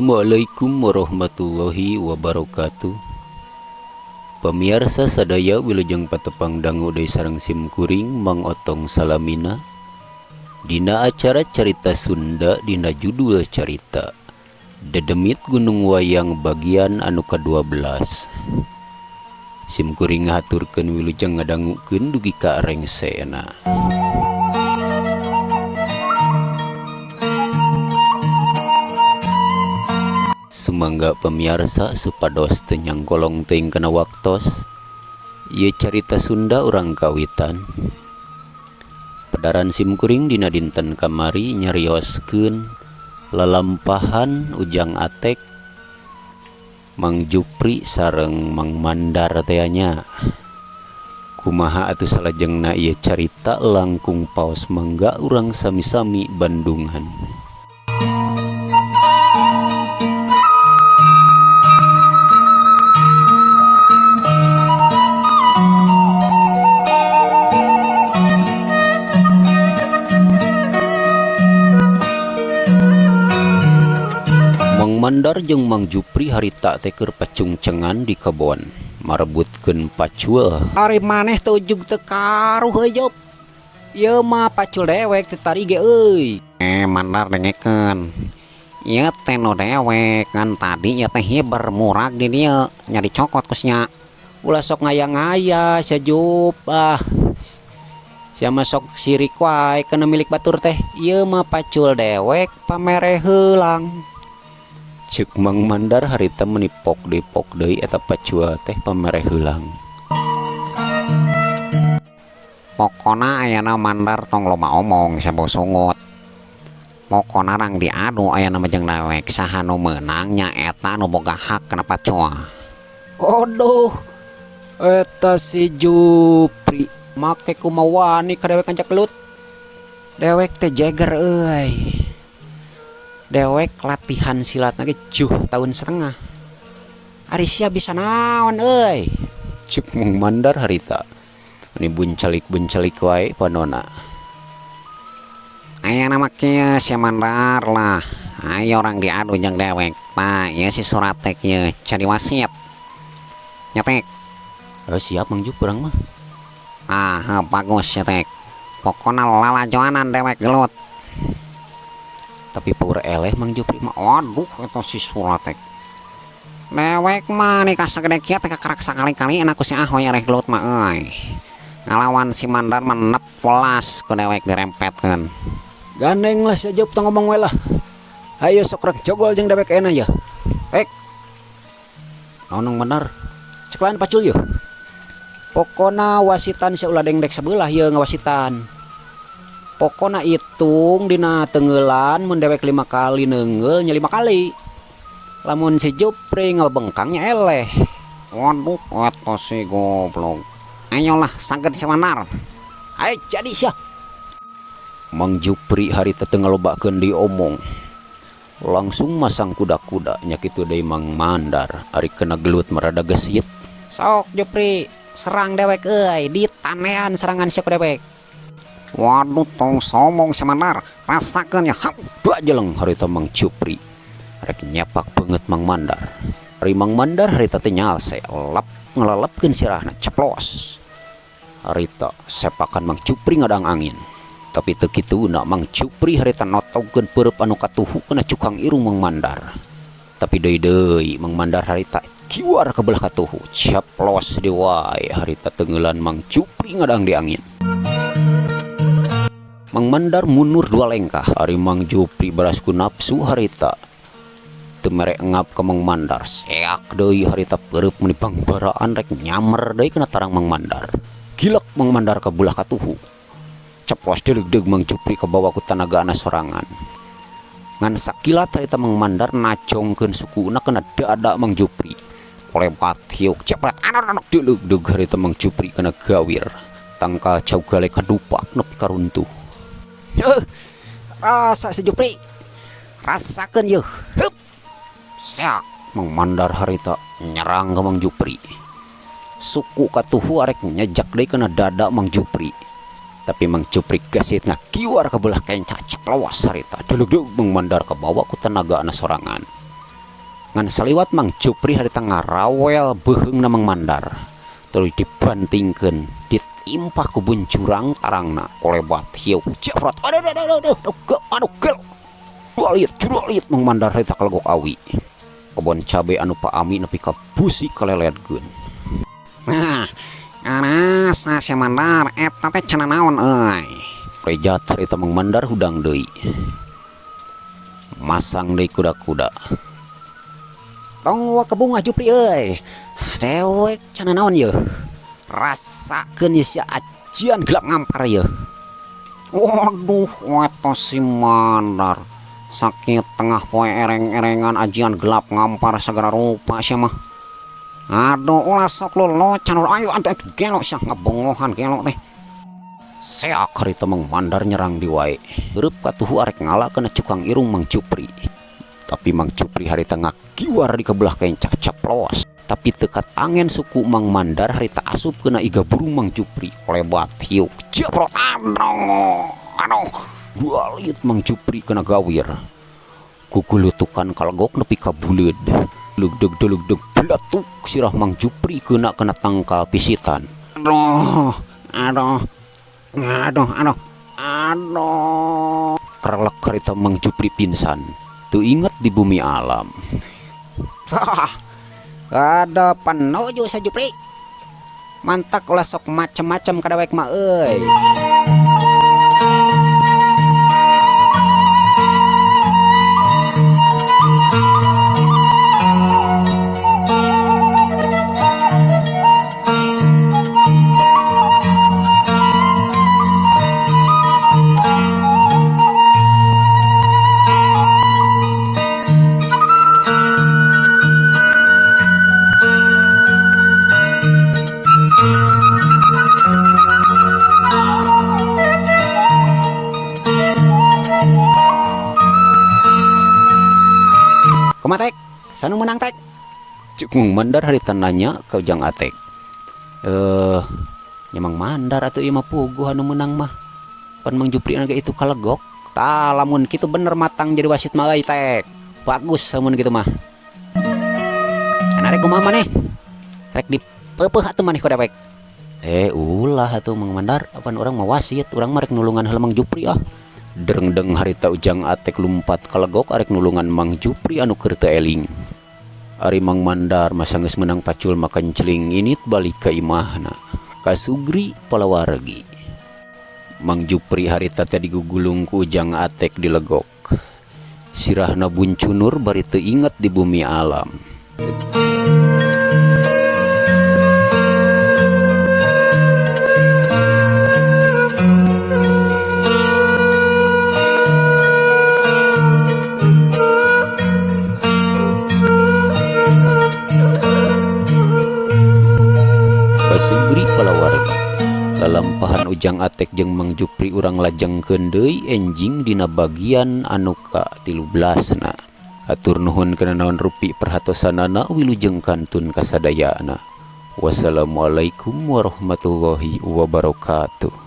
Assalamualaikum warahmatullahi wabarakatuh. Pemirsa sadaya wilujeng patepang dangu deui sareng simkuring Mang Otong salamina dina acara carita Sunda dina judul carita Dedemit Gunung Wayang bagian anu ke-12. Simkuring ngaturkeun wilujeng ngadangukeun dugi ka rengsena. Sumangga pemirsa supados teu nyangkolong teuing kana waktos ieu carita Sunda urang kawitan. Padaran simkuring dina dinten kamari nyarioskeun lalampahan Ujang Atek, Mang Jupri sareng Mang Mandar teh nya. Kumaha atuh salajengna ieu carita langkung paos mangga urang sami-sami bandungan. Mandar jeung Mang Jupri harita teh keur pacungcengan di kebon marebutkeun pacul. Ari maneh teu ujug teu karuh heuh. Ieu mah pacul dewek teu tari ge euy. Mandar dengekeun. Ieu teh nu dewek kan tadi ieu teh hiber murag di dieu nyari cokot kusnya. Ulah sok ngaya-ngaya sajup sia mah sok sirik wae kana milik batur teh. Ieu mah pacul dewek pamere heulang. Ceuk Mang Mandar harita menipok deui eta pacul teh pamere heulang. Pokona ayana Mandar tong loba omong sabosungut. Pokona rang diadu ayana mah jeung dewek saha nu meunang nya eta nu boga hak kana pacul. Aduh, eta si Jupri make kumaha wani ka dewek ngancak gelut. Dewek teh jeger euy. Dewek latihan silatna ge 7 tahun setengah. Ari sia bisa naon euy? Ceuk Mang Mandar harita. Ini buncalik-buncalik wae panona. Aya nama kieu si Mandar lah. Ayo orang diadu jeung dewek. Tah, ieu si surat teh kieu cari wasit. Nyetek. Siap Mang Jup urang mah. Bagus ya tek. Pokona lalajoanan dewek gelut. Tapi power eleh Mang Jupri mah. Aduh eta si surat teh. Dewek mah nih kasagede kieu teh karak sakali-kali enak ku si Ahoy areh gelut mah euy. Ngalawan si Mandar mah nep welas ku dewek dirempetkeun. Gandeng lah sajup tong ngomong we lah. Hayu sok rek jogol jeung dewek euna ya. Naon bener? Cek lain pacul yeuh. Pokona wasitan sia ulah dengdek sabelah ieu ngawasitan. Pokona hitung dina tenggelan mun dewek 5 kali neungeul nya 5 kali. Lamun si Jupri ngabengkangnya eleh. Waduh eta si goblok. Ayolah saged si Mandar. Ayo jadi sia. Mang Jupri harita teu ngalobakeun diomong. Langsung masang kuda-kuda nya kitu deui Mang Mandar ari kena gelut marada gesit. Sok Jupri serang dewek euy, ditanean serangan sia ku dewek. Waduh tong somong si Mandar. Rasakeun ya. Bajeleng harita Mang Jupri. Rek nyepak beungeut Mang Mandar. Ari Mang Mandar harita teh nyalse lap ngalelepkeun sirahna ceplos. Harita sepakan Mang Jupri ngadang angin. Tapi teu kituna Mang Jupri harita notogkeun peureub anu katuhu kana cukang irung Mang Mandar. Tapi deui Mang Mandar harita kiwar ka belah katuhu ceplos deui wae harita teungeulan Mang Jupri ngadang di angin. Mang Mandar mundur 2 lengkah. Ari Mang Jupri barasku nafsu harita teu mere engap ka Mang Mandar. Seak deui harita peureub meuni pangbaraan rek nyamer deui kana tarang Mang Mandar. Gilak Mang Mandar ka belah katuhu. Ceplos deug-deug Mang Jupri ka bawah ku tanagaana sorangan. Ngan sakilat harita Mang Mandar nacongkeun sukuna kana dada Mang Jupri. Kolebat hiuk cepret anak-anak deug-deug harita Mang Jupri kana gawir. Tangkal caugale kadupak nepi ka runtuh. Rasa si Jupri. Rasakeun yeuh. Hup. Sak Mang Mandar harita nyerang ka Mang Jupri. Suku katuhu arek nyejak deui kana dada Mang Jupri. Tapi Mang Jupri gesit ngakiwar ka belah kenca ceplos harita. Deulug-deulug Mang Mandar ka bawah ku tenagaana sorangan. ngan saliwat Mang Jupri harita ngarawel beheungna Mang Mandar terus dibantingkeun ditimpah ku buncurang tarangna kolebat hieu jeprot aduh gel juraliet Mang Mandar harita kalegok awi kebon cabe anu paami nepi ka busi kaleledkeun. Nah, karasa si Mandar eta teh cenah naon euy. Rejat harita Mang Mandar hudang deui masang deui kuda-kuda. Tong wa ke bunga Jupri euy. Dewek cenah naon ye? Rasakeun ye sia ajian gelap ngampar ye. Waduh, eta si Mandar sakit tengah poe ereng-erengan ajian gelap ngampar segala rupa sia mah. Aduh, ulah sok lu can ayo atuh gelok sia ngabongohan gelok teh. Seak harita Mang Mandar nyerang di wae. Heureub katuhu arek ngalakeun cukang irung Mang Jupri. Tapi Mang Jupri harita ngakiwar di kebelah kencak caplos. Tapi teka tangen suku Mang Mandar harita asup kena iga burung Mang Jupri kolebat hiuk jeprot aduh dualit Mang Jupri kena gawir kukulutukan kalgok nepi ka buleud lugdeg belatuk sirah Mang Jupri kena tangkal pisitan. Aduh Kerlek harita Mang Jupri pinsan tu inget di bumi alam. Kada panuju sa Jupri. Mantak ulah sok macem-macem kadawek mah euy. Kumatek, sanu menang tek? Cuk Mang Mandar harita nanya ke Ujang Atek. Mang Mandar atuh ieu mah puguh anu menang mah. Pan Mang Jupri anu itu kalegok. Tah lamun kitu bener matang jadi wasit mah euy tek. Bagus samun kitu mah. Anarek kumaha maneh? Rek dipeupeuk atuh maneh ku dewek. Ulah atuh Mang Mandar, apan urang mah wasit, urang mah rek nulungan heula Mang Jupri ah. Dereng-deng harita Ujang Atek lumpat kalegok arek nulungan Mang Jupri anu keur teu eling. Ari Mang Mandar masa geus menang pacul makan celing init balik ka imahna. Kasugri palawargi. Mang Jupri harita teh digugulung ku Ujang Atek di legok. Sirahna buncunur bari teu inget di bumi alam. Kasugri palawargi. Lalampahan Ujang Atek jeung Mang Jupri urang lajengkeun deui enjing dina bagian anu ka 13na. Atur nuhun kana naon rupi perhatosanana wilujeng kantun kasadayana. Wassalamualaikum warahmatullahi wabarakatuh.